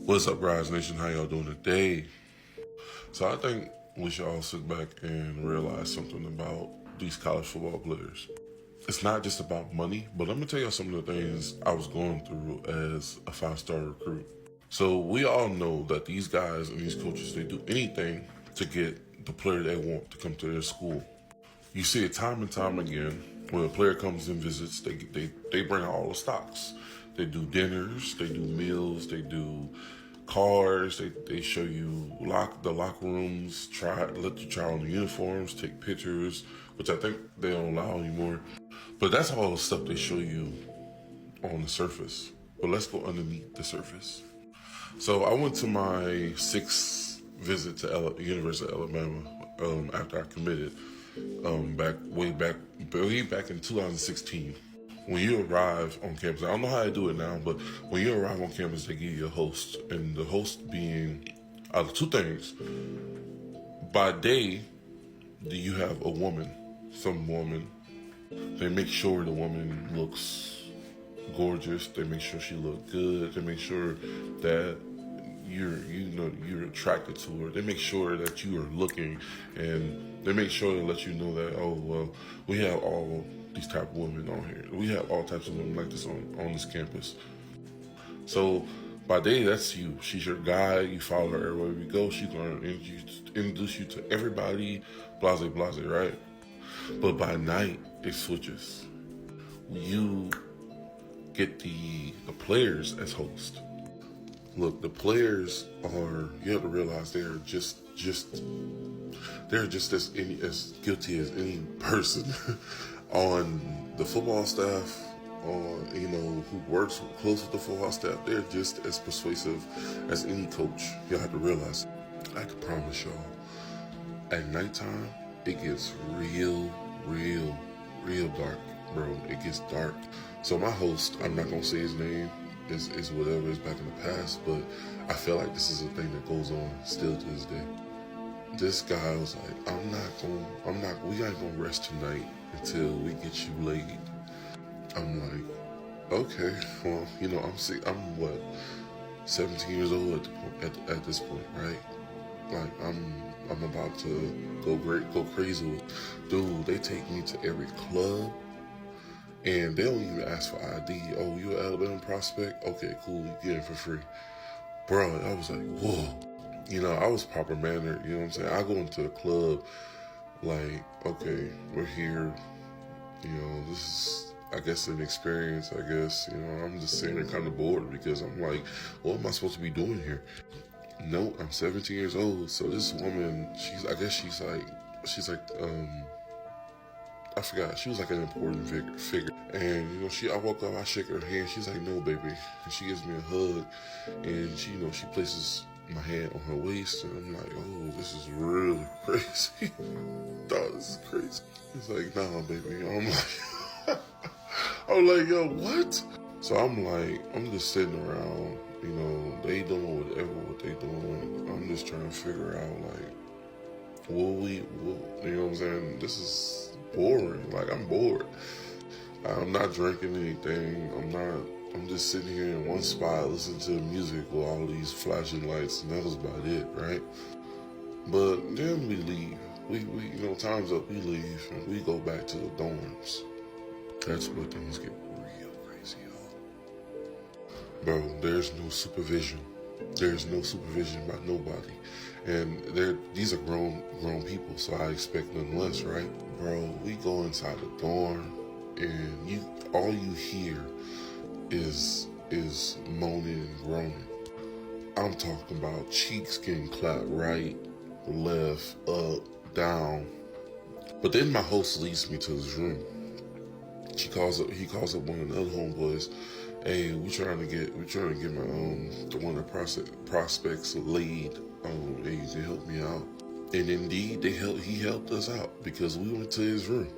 What's up, Rise Nation? How y'all doing today? So I think we should all sit back and realize something about these college football players. It's not just about money, but let me tell you some of the things I was going through as a five-star recruit. So we all know that these guys and these coaches, they do anything to get the player they want to come to their school. You see it time and time again. When a player comes and visits, they bring out all the stocks. They do dinners, they do meals, they do cars, they show you the locker rooms, let you try on the uniforms, take pictures, which I think they don't allow anymore. But that's all the stuff they show you on the surface. But let's go underneath the surface. So I went to my sixth visit to University of Alabama after I committed way back in 2016. When you arrive on campus, I don't know how I do it now, but when you arrive on campus, they give you a host, and the host being two things. By day, you have a woman, some woman. They make sure the woman looks gorgeous. They make sure she looks good. They make sure that you're attracted to her. They make sure that you are looking, and they make sure to let you know that we have all these type of women on here. We have all types of women like this on this campus. So by day, that's you. She's your guide. You follow her everywhere we go. She's gonna introduce you to everybody. Blase, right? But by night, it switches. You get the players as hosts. Look, the players you have to realize they're just as guilty as any person on the football staff, who works close with the football staff. They're just as persuasive as any coach. Y'all have to realize. I can promise y'all, at nighttime, it gets real dark, bro. It gets dark. So my host, I'm not gonna say his name, is whatever is back in the past, but I feel like this is a thing that goes on still to this day. This guy was like, we ain't gonna rest tonight until we get you laid. I'm like, okay, well, I'm 17 years old at this point, right? Like, I'm about to go crazy. Dude, they take me to every club, and they don't even ask for ID. Oh, you an Alabama prospect? Okay, cool, you get it for free. Bro, I was like, whoa. I was proper mannered, you know what I'm saying? I go into a club like, okay, we're here. This is, I guess, an experience, I guess. I'm just sitting there kind of bored because I'm like, what am I supposed to be doing here? No, I'm 17 years old. So this woman, she's like, I forgot. She was like an important figure. And, I woke up, I shake her hand. She's like, no, baby. And she gives me a hug. And she places my hand on her waist. And I'm like, oh, this is really crazy. Dog, this is crazy. It's like, nah, baby. I'm like, yo, what? So I'm just sitting around. They doing what they doing. I'm just trying to figure out, like, you know what I'm saying? This is boring. Like, I'm bored. I'm not drinking anything. I'm just sitting here in one spot listening to music with all these flashing lights, and that was about it, right? But then we leave. We time's up, we leave, and we go back to the dorms. That's where things get real crazy, y'all. Bro, there's no supervision. There's no supervision by nobody. And these are grown people, so I expect nothing less, right? Bro, we go inside the dorm, and all you hear is moaning and groaning. I'm talking about cheeks getting clapped right, left, up, down. But then my host leads me to his room. He calls up one of the other homeboys. Hey, we trying to get my one of the prospects laid. Hey, you can help me out. And indeed, he helped us out because we went to his room.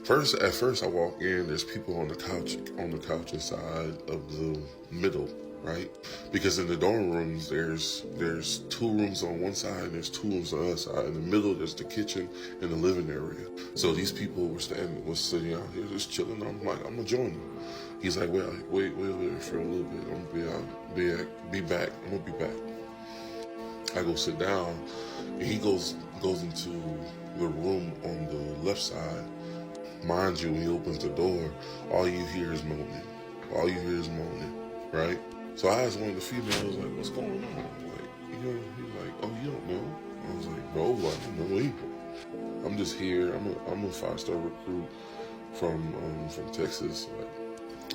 At first I walk in, there's people on the couch inside of the middle. right? Because in the dorm rooms, there's 2 rooms on one side and there's 2 rooms on the other side. In the middle, there's the kitchen and the living area. So these people was sitting out here just chilling. I'm like, I'm gonna join them. He's like, wait for a little bit. I'm gonna be back. I'm gonna be back. I go sit down, and he goes into the room on the left side. Mind you, when he opens the door, all you hear is moaning. All you hear is moaning, right? So I asked one of the females, like, what's going on? Like, he's like, oh, you don't know? I was like, no, I don't know either. I'm just here. I'm a 5-star recruit from Texas. Like,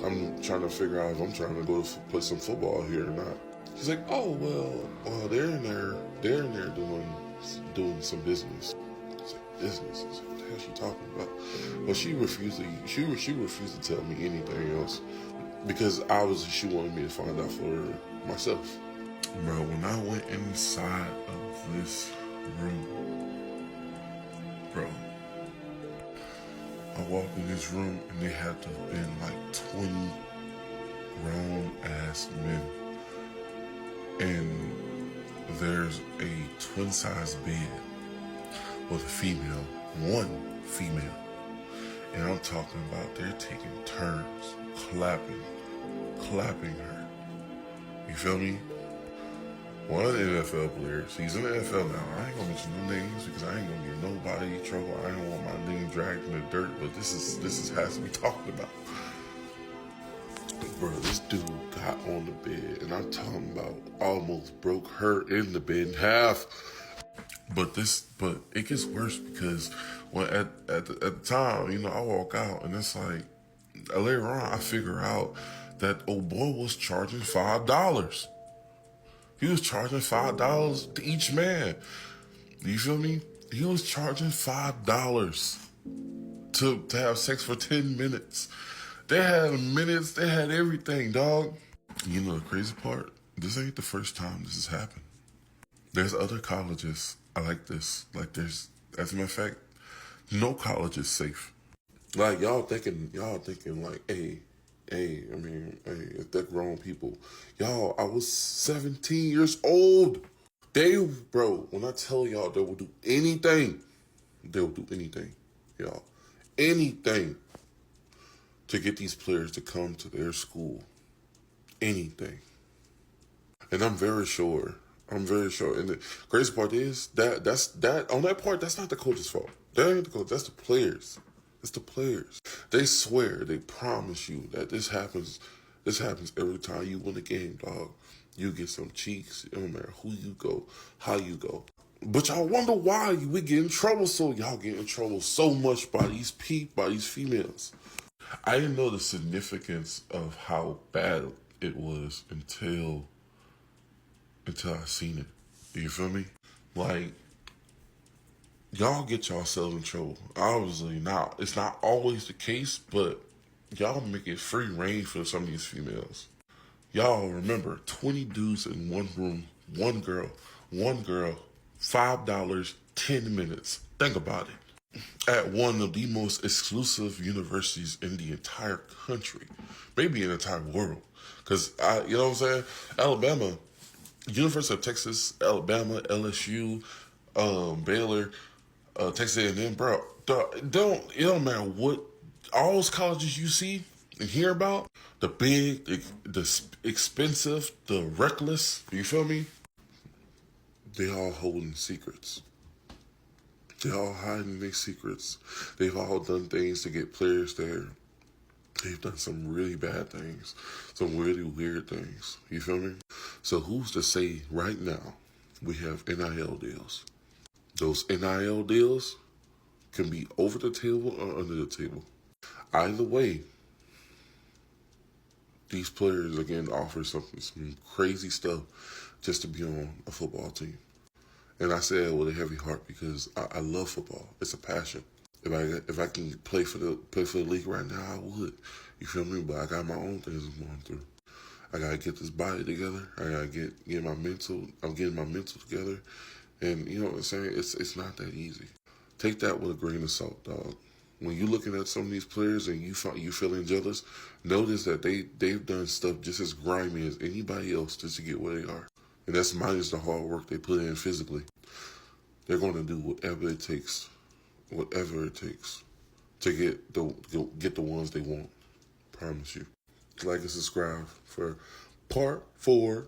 I'm trying to figure out if I'm trying to go play some football here or not. She's like, oh, well, they're in there doing some business. I was like, business? I was like, what the hell is she talking about? But she refused to tell me anything else because obviously she wanted me to find out for myself. Bro, when I went inside of this room, bro, I walked in this room and they had to have been like 20 grown-ass men. And there's a twin-size bed with a female, one female. And I'm talking about they're taking turns clapping her. You feel me? One of the NFL players, he's in the NFL now. I ain't gonna mention no names because I ain't gonna get nobody in trouble. I don't want my name dragged in the dirt, but this has to be talked about. Bro, this dude got on the bed, and I'm talking about almost broke her in the bed in half. But it gets worse because when at the time, I walk out, and it's like later on I figure out that old boy was charging $5. He was charging $5 to each man. You feel me? He was charging $5 to have sex for 10 minutes. They had minutes, they had everything, dog. You know the crazy part? This ain't the first time this has happened. There's other colleges I like this. Like as a matter of fact, no college is safe. Like y'all thinking like, hey, if they're grown people. Y'all, I was 17 years old. Bro, when I tell y'all they will do anything, y'all. Anything to get these players to come to their school. Anything. And I'm very sure. And the crazy part is that's on that part, that's not the coach's fault. That ain't the coach, that's the players. It's the players. They swear, they promise you that this happens every time you win a game, dog. You get some cheeks. It don't matter who you go, how you go. But y'all wonder why we get in trouble y'all get in trouble so much by these females. I didn't know the significance of how bad it was until I seen it. You feel me? Like, y'all get yourselves in trouble. Obviously, now it's not always the case, but y'all make it free reign for some of these females. Y'all remember, 20 dudes in one room, one girl, $5, 10 minutes. Think about it. At one of the most exclusive universities in the entire country, maybe in the entire world. Because, you know what I'm saying? Alabama, University of Texas, Alabama, LSU, Baylor, Texas A&M, bro. It don't matter what, all those colleges you see and hear about, the big, the expensive, the reckless, you feel me? They all holding secrets. They all hiding their secrets. They've all done things to get players there. They've done some really bad things, some really weird things. You feel me? So who's to say right now we have NIL deals? Those NIL deals can be over the table or under the table. Either way, these players again offer some crazy stuff just to be on a football team. And I say it with a heavy heart because I love football. It's a passion. If I can play for the league right now, I would. You feel me? But I got my own things I'm going through. I gotta get this body together. I gotta get my mental. I'm getting my mental together, and you know what I'm saying. It's not that easy. Take that with a grain of salt, dog. when you're looking at some of these players and you feeling jealous, notice that they've done stuff just as grimy as anybody else just to get where they are. And that's minus the hard work they put in physically. They're going to do whatever it takes to get the ones they want. Promise you. Like and subscribe for part 4.